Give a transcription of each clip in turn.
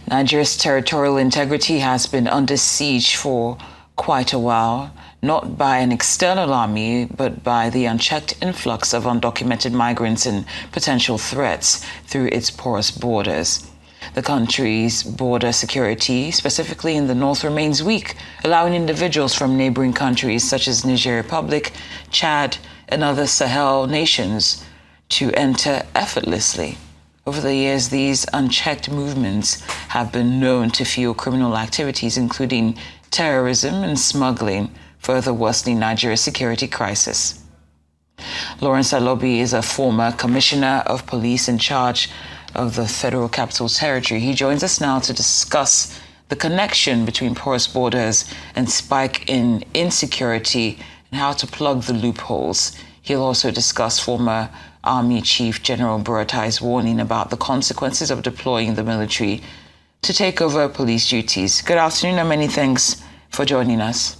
Nigeria's territorial integrity has been under siege for quite a while, not by an external army, but by the unchecked influx of undocumented migrants and potential threats through its porous borders. The country's border security, specifically in the north, remains weak, allowing individuals from neighboring countries such as Niger Republic, Chad, and other Sahel nations to enter effortlessly. Over the years, these unchecked movements have been known to fuel criminal activities, including terrorism and smuggling, further worsening Nigeria's security crisis. Lawrence Alobi is a former commissioner of police in charge of the Federal Capital Territory. He joins us now to discuss the connection between porous borders and spike in insecurity and how to plug the loopholes. He'll also discuss former Army Chief General Buratai's warning about the consequences of deploying the military to take over police duties. Good afternoon and many thanks for joining us.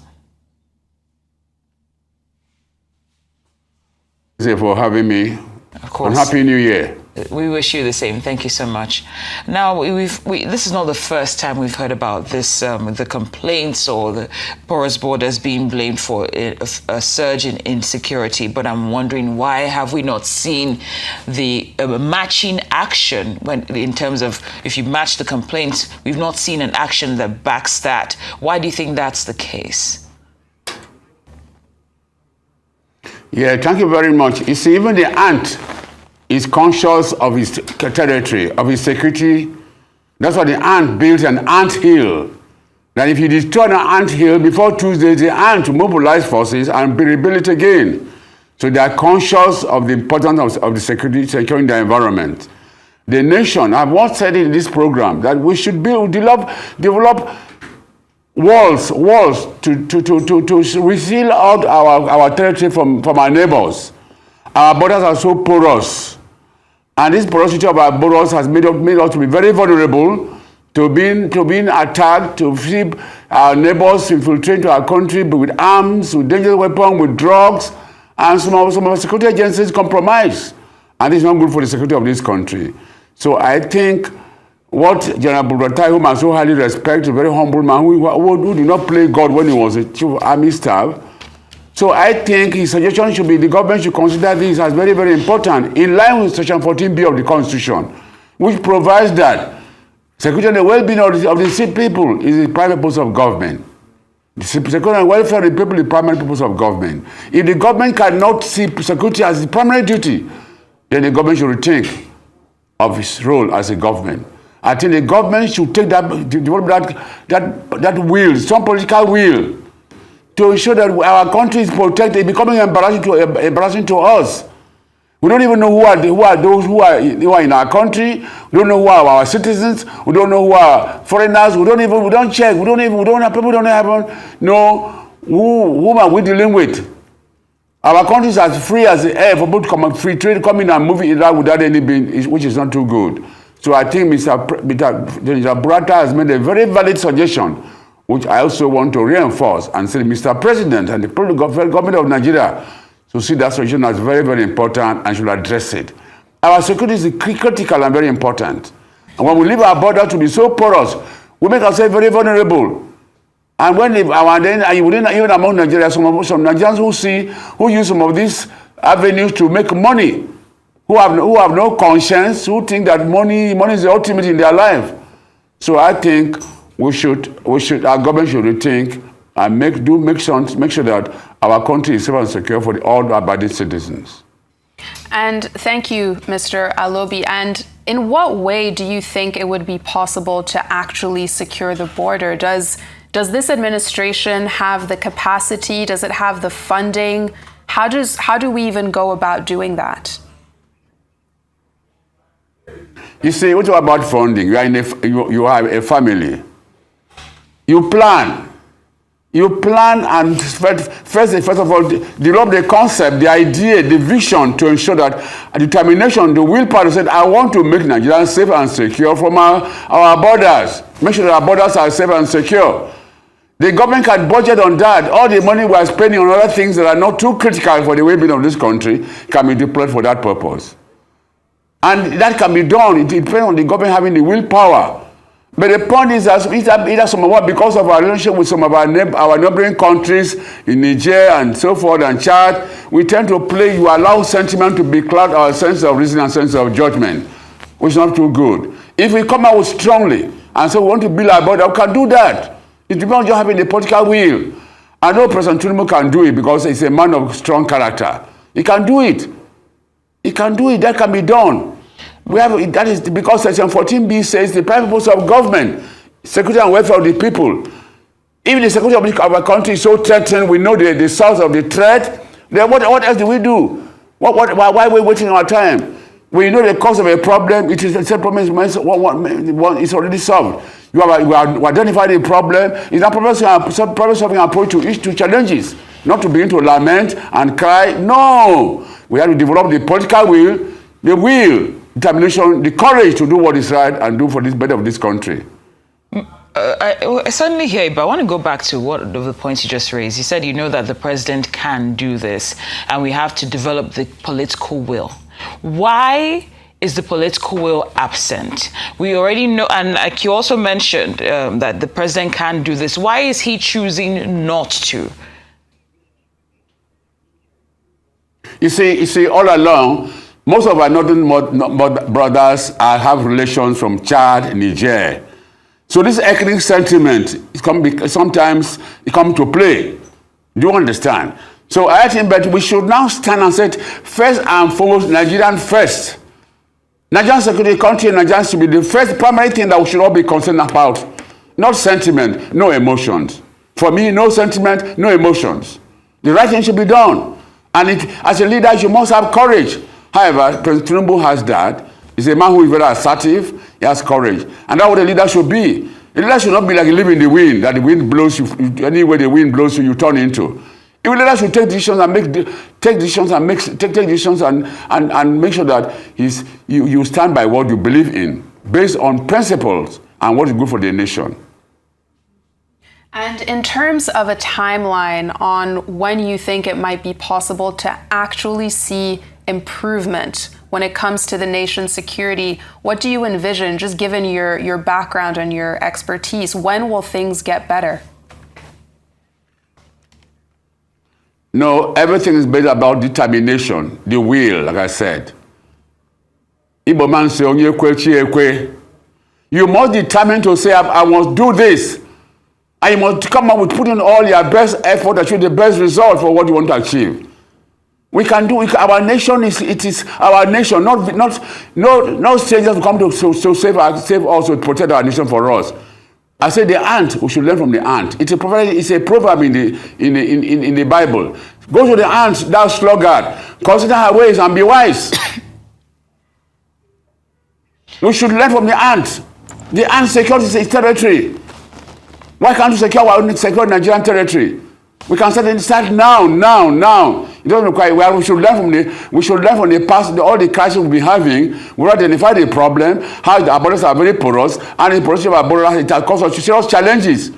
Thank you for having me. Of course. And Happy New Year. We wish you the same. Thank you so much. Now, this is not the first time we've heard about this, the complaints or the porous borders being blamed for a surge in insecurity. But I'm wondering, why have we not seen the matching action in terms of, if you match the complaints, we've not seen an action that backs that. Why do you think that's the case? Yeah, thank you very much. You see, even the ant is conscious of his territory, of his security. That's why the ant built an ant hill. That if you destroy an ant hill before Tuesday, the ant will mobilize forces and rebuild it again. So they are conscious of the importance of the securing the environment. The nation, I've once said in this program that we should develop walls to reseal out our territory from our neighbors. Our borders are so porous. And this porosity of our borders has made us to be very vulnerable to being attacked, to see our neighbors infiltrate into our country with arms, with dangerous weapons, with drugs, and some of our security agencies compromise. And it's not good for the security of this country. So I think what General Buratai, whom I so highly respect, a very humble man who did not play God when he was a chief of army staff. So I think his suggestion should be the government should consider this as very, very important, in line with Section 14B of the Constitution, which provides that security and the well-being of the people is the prime purpose of government. The security and welfare of the people is the primary purpose of government. If the government cannot see security as the primary duty, then the government should rethink of its role as a government. I think the government should take develop that will, some political will, to ensure that our country is protected, becoming embarrassing to us. We don't even know who are those who are in our country. We don't know who are our citizens. We don't know who are foreigners. We don't check. Who are we dealing with? Our country is as free as the air for both free trade coming and moving without any being, which is not too good. So I think Mr. Buratai has made a very valid suggestion, which I also want to reinforce and say, Mr. President and the government of Nigeria to see that solution as very, very important and should address it. Our security is critical and very important. And when we leave our border to be so porous, we make ourselves very vulnerable. And even among Nigerians, some Nigerians who use some of these avenues to make money, who have no conscience, who think that money is the ultimate in their life. So I think our government should rethink and make sure that our country is safe and secure for all abiding citizens. And thank you, Mr. Alobi. And in what way do you think it would be possible to actually secure the border? Does this administration have the capacity? Does it have the funding? How do we even go about doing that? You see, what about funding? You have a family. You plan and first of all, develop the concept, the idea, the vision to ensure that determination, the willpower to say, I want to make Nigeria safe and secure from our borders. Make sure that our borders are safe and secure. The government can budget on that. All the money we are spending on other things that are not too critical for the well-being of this country can be deployed for that purpose. And that can be done. It depends on the government having the willpower. But the point is that because of our relationship with some of our neighboring countries in Niger and so forth and Chad, we tend to you allow sentiment to be cloud our sense of reason and sense of judgment, which is not too good. If we come out strongly and say we want to build our border, we can do that. It depends on just having the political will. I know President Tinubu can do it because he's a man of strong character. He can do it. He can do it. That can be done. That is because Section 14B says the prime purpose of government, security and welfare of the people. If the security of our country is so threatened, we know the source of the threat, then what else do we do? Why are we wasting our time? We know the cause of a problem, it's already solved. You identify the problem, it's a problem-solving approach to challenges, not to begin to lament and cry. No! We have to develop the political will, determination, the courage to do what is right and do for the better of this country. I certainly hear you, but I want to go back to one of the points you just raised. You said you know that the president can do this, and we have to develop the political will. Why is the political will absent? We already know, and like you also mentioned, that the president can do this. Why is he choosing not to? You see, all along, most of our northern brothers have relations from Chad, Niger. So this ethnic sentiment sometimes comes to play. Do you understand? So I think that we should now stand and say, first and foremost, Nigerian first. Nigerian security country, Nigerian should be the first primary thing that we should all be concerned about. Not sentiment, no emotions. For me, no sentiment, no emotions. The right thing should be done. And as a leader, you must have courage. However, President Tinubu has that. He's a man who is very assertive. He has courage. And that's what a leader should be. A leader should not be like a leaf in the wind, that the wind blows you, anywhere the wind blows you, you turn into. A leader should take decisions and take decisions and make sure that you stand by what you believe in, based on principles and what is good for the nation. And in terms of a timeline on when you think it might be possible to actually see improvement when it comes to the nation's security, what do you envision, just given your background and your expertise? When will things get better? No, everything is based about determination, the will, like I said. Igbo man say, "Onye kwe chi ekwe." You must determine to say, I must do this. And you must come up with putting all your best effort to achieve the best result for what you want to achieve. We can do it. Our nation is our nation, not strangers who come to save us, to protect our nation for us. I say the ant, we should learn from the ant. It's a proverb in the Bible. Go to the ant, thou sluggard, consider her ways and be wise. We should learn from the ant. The ant secures its territory. Why can't we secure Nigerian territory? We can start now. It doesn't require. We should learn from the past, all the crises we've been having. We identify the problem, how our borders are very porous, and the porosity of our borders it has caused us serious challenges.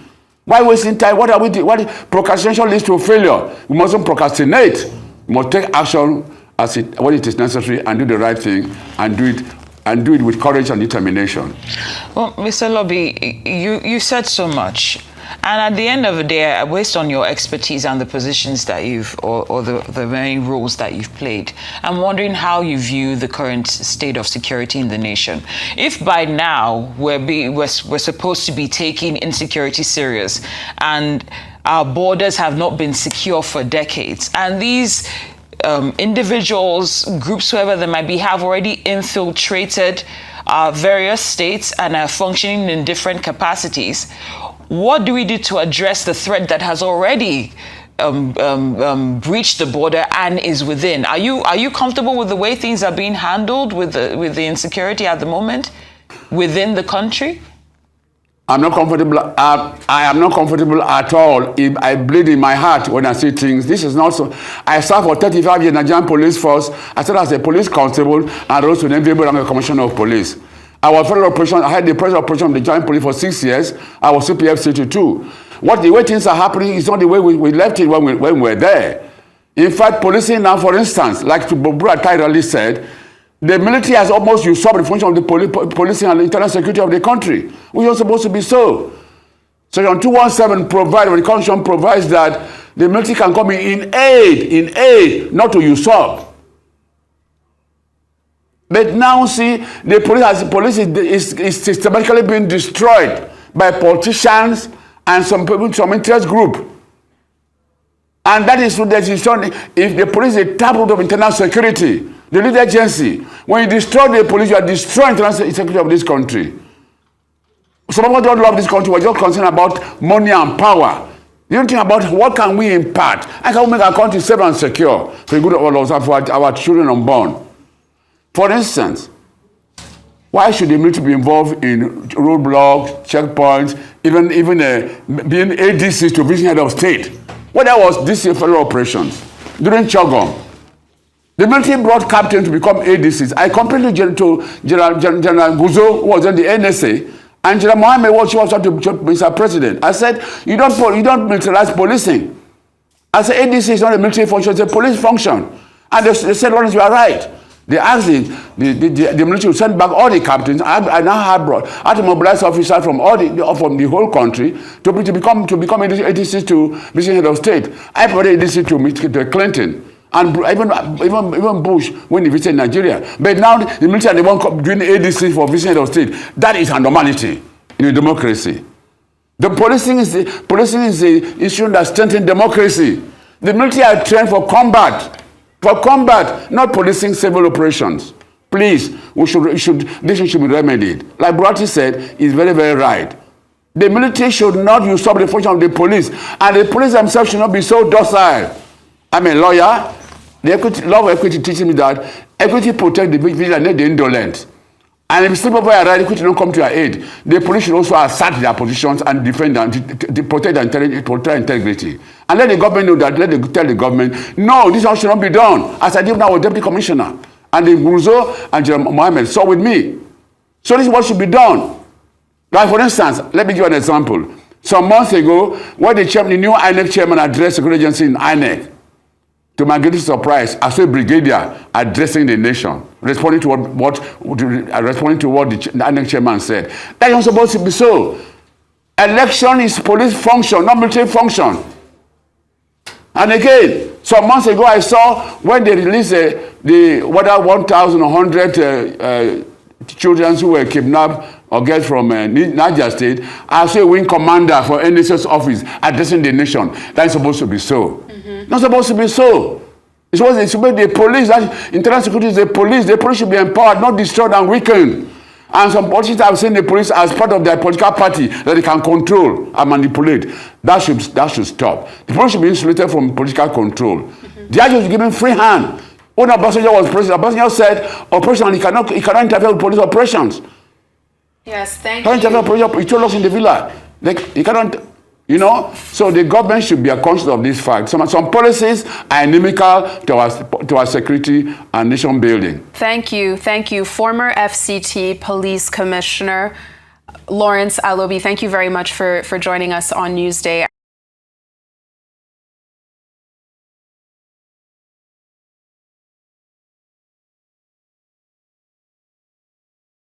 Why wasting time? What are we doing? Procrastination leads to failure. We mustn't procrastinate. We must take action when it is necessary and do the right thing and do it with courage and determination. Well, Mr. Alobi, you said so much. And at the end of the day, based on your expertise and the positions that or the many roles that you've played, I'm wondering how you view the current state of security in the nation. If by now we're supposed to be taking insecurity serious and our borders have not been secure for decades, and these individuals, groups, whoever they might be, have already infiltrated various states and are functioning in different capacities, what do we do to address the threat that has already breached the border and is within? Are you comfortable with the way things are being handled with the insecurity at the moment within the country? I'm not comfortable. I am not comfortable at all. I bleed in my heart when I see things. This is not so. I served for 35 years in the Nigerian police force. I started as a police constable and rose to the enviable rank of commissioner of police. I was federal operation. I had the president operation of the Nigerian police for 6 years. I was CPF City 2. The way things are happening is not the way we left it when we were there. In fact, policing now, for instance, like Bobura tirelessly said, The military has almost usurped the function of the policing and the internal security of the country, which is supposed to be so. Section 217 provides, when the Constitution provides that the military can come in aid, not to usurp. But now see, the police is systematically being destroyed by politicians and some people, some interest group. And that is what if the police is a taproot of internal security, the lead agency, when you destroy the police, you are destroying internal security of this country. Some people don't love this country, we're just concerned about money and power. You don't think about what can we impart? How can we make our country safe and secure for the good of all of us, for our children unborn? For instance, why should the military be involved in roadblocks, checkpoints, even being ADCs to vision head of state? Well, that was DC federal operations during Chogom. The military brought captains to become ADCs. I compared to General Guzo, who was in the NSA, and General Mohammed, what she was trying to be Mr. President. I said, you don't militarize policing. I said, ADC is not a military function, it's a police function. And they said, Lawrence, you are right. They asked the military to send back all the captains. I now had to mobilize officers from from the whole country to become ADCs to vision head of state. I provided ADC to Clinton. And even Bush when he visited Nigeria. But now the military are the one doing ADC for vision head of state. That is a normality in a democracy. The policing is the issue that strengthens democracy. The military are trained for combat, not policing civil operations. Please, this should be remedied. Like Burati said, is very, very right. The military should not usurp the function of the police, and the police themselves should not be so docile. I'm a lawyer. The law of equity teaches me that equity protects the vigilant and the indolent. And if sleep over your right, equity don't come to your aid. The police should also assert their positions and defend and protect their integrity. And let the government know that, tell the government, no, this one should not be done. As I did now with Deputy Commissioner. And the Guruzo and General Mohammed saw with me. So this is what should be done. Like for instance, let me give you an example. Some months ago, when the new INEC chairman addressed the security agency in INEC, to my greatest surprise, I saw a brigadier addressing the nation, responding to what the INEC chairman said. That is supposed to be so. Election is police function, not military function. And again, some months ago, I saw when they released the 1,100 children who were kidnapped or get from Niger State, I saw a wing commander for NSS office addressing the nation. That is supposed to be so. Not supposed to be so. It's supposed to be the police. That internal security is the police. The police should be empowered, not destroyed and weakened. And some politicians have seen the police as part of their political party that they can control and manipulate. That should stop. The police should be insulated from political control. The idea is given free hand. When Obasanjo was president, Obasanjo said, operation, he cannot interfere with police operations. Yes, thank you. He told us in the villa. He cannot. So the government should be conscious of this fact. Some policies are inimical to our security and nation building. Thank you. Former FCT Police Commissioner Lawrence Alobi, thank you very much for joining us on Newsday.